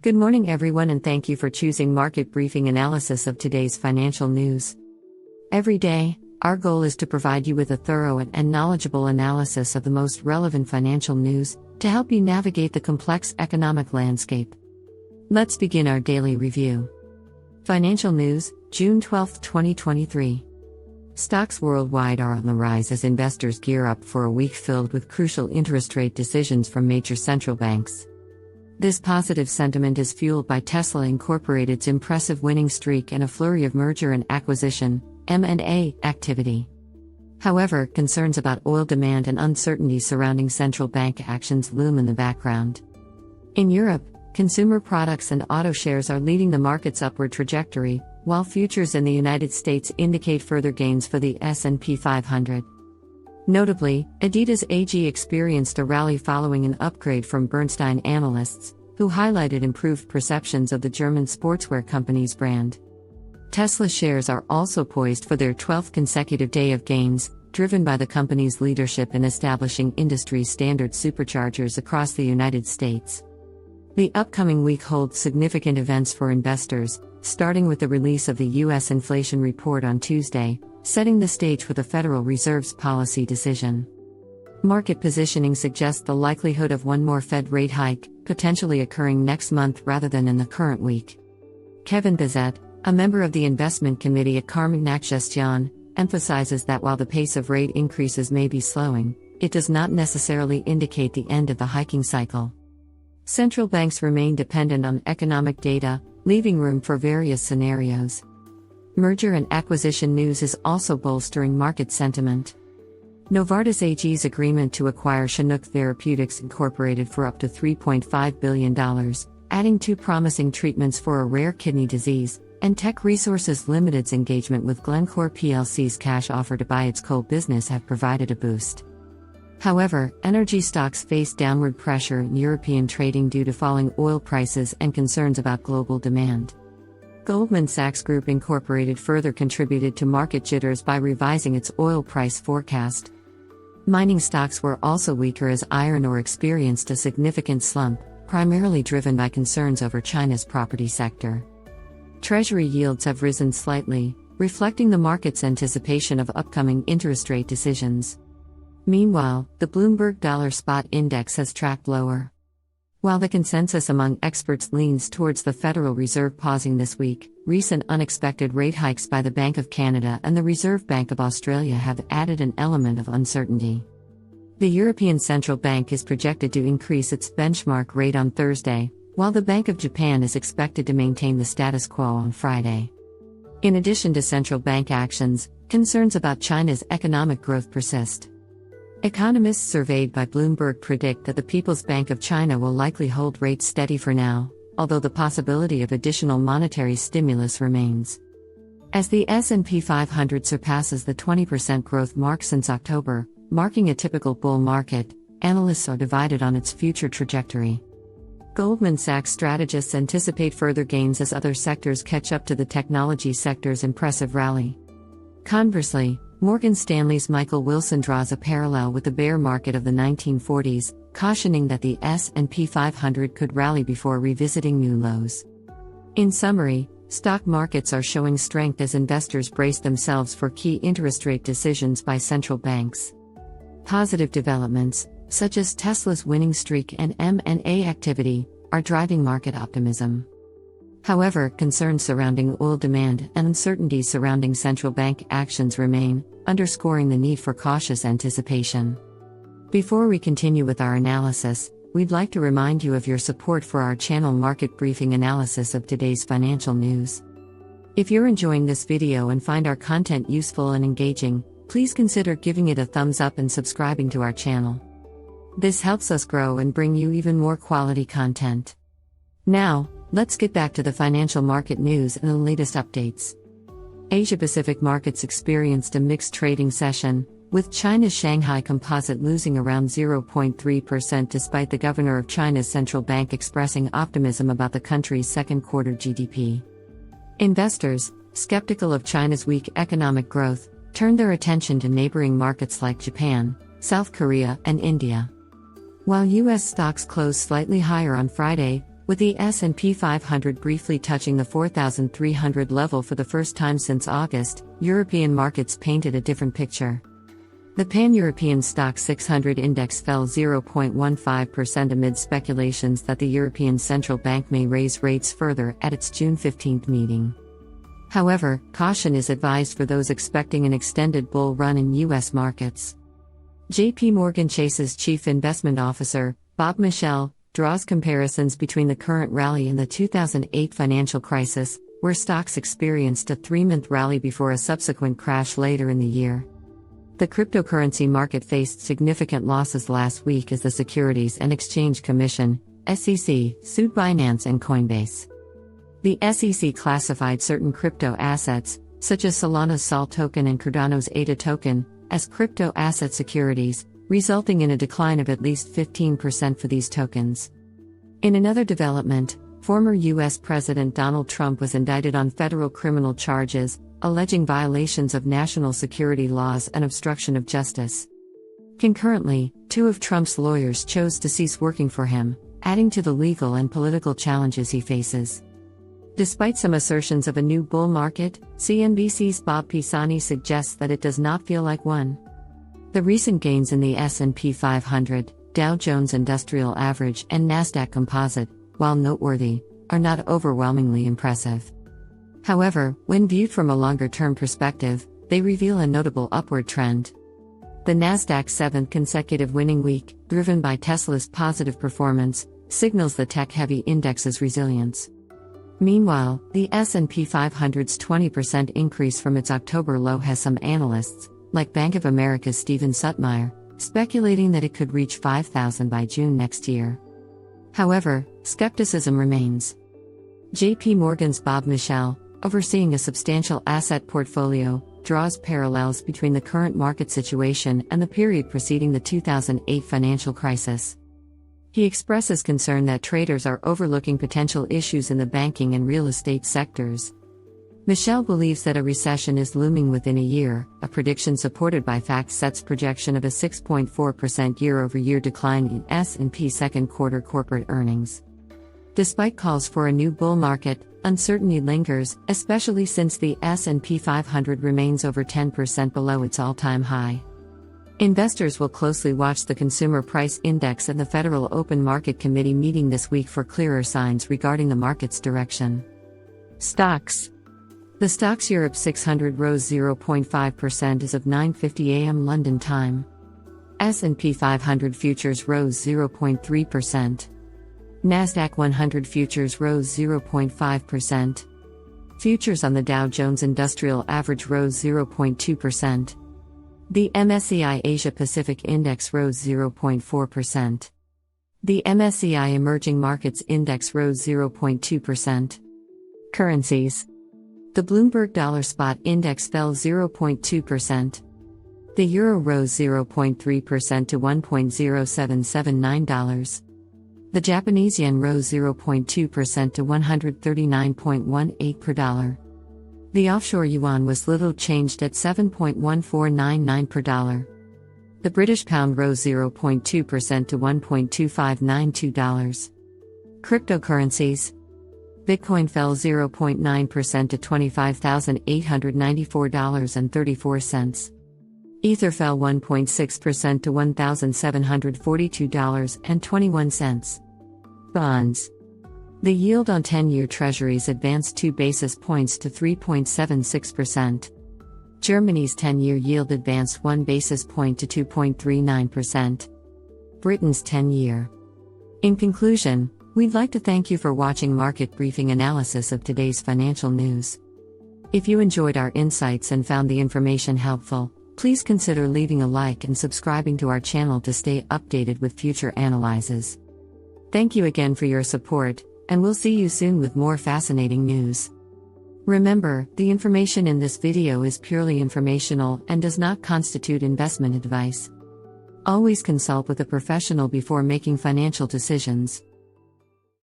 Good morning, everyone, and thank you for choosing Market Briefing analysis of today's financial news. Every day, our goal is to provide you with a thorough and knowledgeable analysis of the most relevant financial news to help you navigate the complex economic landscape. Let's begin our daily review. Financial news, June 12, 2023. Stocks worldwide are on the rise as investors gear up for a week filled with crucial interest rate decisions from major central banks. This positive sentiment is fueled by Tesla Incorporated's impressive winning streak and a flurry of merger and acquisition (M&A) activity. However, concerns about oil demand and uncertainty surrounding central bank actions loom in the background. In Europe, consumer products and auto shares are leading the market's upward trajectory, while futures in the United States indicate further gains for the S&P 500. Notably, Adidas AG experienced a rally following an upgrade from Bernstein analysts, who highlighted improved perceptions of the German sportswear company's brand. Tesla shares are also poised for their 12th consecutive day of gains, driven by the company's leadership in establishing industry-standard superchargers across the United States. The upcoming week holds significant events for investors, starting with the release of the U.S. inflation report on Tuesday, setting the stage for the Federal Reserve's policy decision. Market positioning suggests the likelihood of one more Fed rate hike, potentially occurring next month rather than in the current week. Kevin Bezet, a member of the investment committee at Carmignac Gestion, emphasizes that while the pace of rate increases may be slowing, it does not necessarily indicate the end of the hiking cycle. Central banks remain dependent on economic data, leaving room for various scenarios. Merger and acquisition news is also bolstering market sentiment. Novartis AG's agreement to acquire Chinook Therapeutics Incorporated for up to $3.5 billion, adding two promising treatments for a rare kidney disease, and Tech Resources Limited's engagement with Glencore plc's cash offer to buy its coal business have provided a boost. However, energy stocks face downward pressure in European trading due to falling oil prices and concerns about global demand. Goldman Sachs Group Incorporated further contributed to market jitters by revising its oil price forecast. Mining stocks were also weaker as iron ore experienced a significant slump, primarily driven by concerns over China's property sector. Treasury yields have risen slightly, reflecting the market's anticipation of upcoming interest rate decisions. Meanwhile, the Bloomberg Dollar Spot Index has tracked lower. While the consensus among experts leans towards the Federal Reserve pausing this week, recent unexpected rate hikes by the Bank of Canada and the Reserve Bank of Australia have added an element of uncertainty. The European Central Bank is projected to increase its benchmark rate on Thursday, while the Bank of Japan is expected to maintain the status quo on Friday. In addition to central bank actions, concerns about China's economic growth persist. Economists surveyed by Bloomberg predict that the People's Bank of China will likely hold rates steady for now, although the possibility of additional monetary stimulus remains. As the S&P 500 surpasses the 20% growth mark since October, marking a typical bull market, analysts are divided on its future trajectory. Goldman Sachs strategists anticipate further gains as other sectors catch up to the technology sector's impressive rally. Conversely, Morgan Stanley's Michael Wilson draws a parallel with the bear market of the 1940s, cautioning that the S&P 500 could rally before revisiting new lows. In summary, stock markets are showing strength as investors brace themselves for key interest rate decisions by central banks. Positive developments, such as Tesla's winning streak and M&A activity, are driving market optimism. However, concerns surrounding oil demand and uncertainty surrounding central bank actions remain, underscoring the need for cautious anticipation. Before we continue with our analysis, we'd like to remind you of your support for our channel Market Briefing analysis of today's financial news. If you're enjoying this video and find our content useful and engaging, please consider giving it a thumbs up and subscribing to our channel. This helps us grow and bring you even more quality content. Now, let's get back to the financial market news and the latest updates. Asia-Pacific markets experienced a mixed trading session, with China's Shanghai Composite losing around 0.3% despite the governor of China's central bank expressing optimism about the country's second quarter GDP. Investors, skeptical of China's weak economic growth, turned their attention to neighboring markets like Japan, South Korea, and India. While U.S. stocks closed slightly higher on Friday, With the S&P 500 briefly touching the 4,300 level for the first time since August, European markets painted a different picture. The Pan-European Stoxx 600 index fell 0.15% amid speculations that the European Central Bank may raise rates further at its June 15 meeting. However, caution is advised for those expecting an extended bull run in U.S. markets. J.P. Morgan Chase's chief investment officer, Bob Michel, draws comparisons between the current rally and the 2008 financial crisis, where stocks experienced a 3-month rally before a subsequent crash later in the year. The cryptocurrency market faced significant losses last week as the Securities and Exchange Commission, SEC, sued Binance and Coinbase. The SEC classified certain crypto assets, such as Solana's SOL token and Cardano's ADA token, as crypto asset securities, resulting in a decline of at least 15% for these tokens. In another development, former U.S. President Donald Trump was indicted on federal criminal charges, alleging violations of national security laws and obstruction of justice. Concurrently, 2 of Trump's lawyers chose to cease working for him, adding to the legal and political challenges he faces. Despite some assertions of a new bull market, CNBC's Bob Pisani suggests that it does not feel like one. The recent gains in the S&P 500, Dow Jones Industrial Average and Nasdaq Composite, while noteworthy, are not overwhelmingly impressive. However, when viewed from a longer-term perspective, they reveal a notable upward trend. The Nasdaq's 7th consecutive winning week, driven by Tesla's positive performance, signals the tech-heavy index's resilience. Meanwhile, the S&P 500's 20% increase from its October low has some analysts, like Bank of America's Stephen Sutmeyer, speculating that it could reach 5,000 by June next year. However, skepticism remains. J.P. Morgan's Bob Michel, overseeing a substantial asset portfolio, draws parallels between the current market situation and the period preceding the 2008 financial crisis. He expresses concern that traders are overlooking potential issues in the banking and real estate sectors. Michel believes that a recession is looming within a year, a prediction supported by FactSet's projection of a 6.4% year-over-year decline in S&P second quarter corporate earnings. Despite calls for a new bull market, uncertainty lingers, especially since the S&P 500 remains over 10% below its all-time high. Investors will closely watch the Consumer Price Index and the Federal Open Market Committee meeting this week for clearer signs regarding the market's direction. Stocks. The Stoxx Europe 600 rose 0.5% as of 9:50 a.m. London time. S&P 500 futures rose 0.3%. Nasdaq 100 futures rose 0.5%. Futures on the Dow Jones Industrial Average rose 0.2%. The MSCI Asia Pacific Index rose 0.4%. The MSCI Emerging Markets Index rose 0.2%. Currencies. The Bloomberg Dollar Spot Index fell 0.2%. The Euro rose 0.3% to $1.0779. The Japanese yen rose 0.2% to 139.18 per dollar. The offshore yuan was little changed at 7.1499 per dollar. The British pound rose 0.2% to $1.2592. Cryptocurrencies. Bitcoin fell 0.9% to $25,894.34. Ether fell 1.6% to $1,742.21. Bonds. The yield on 10-year Treasuries advanced 2 basis points to 3.76%. Germany's 10-year yield advanced 1 basis point to 2.39%. Britain's 10-year. In conclusion, we'd like to thank you for watching Market Briefing analysis of today's financial news. If you enjoyed our insights and found the information helpful, please consider leaving a like and subscribing to our channel to stay updated with future analyses. Thank you again for your support, and we'll see you soon with more fascinating news. Remember, the information in this video is purely informational and does not constitute investment advice. Always consult with a professional before making financial decisions.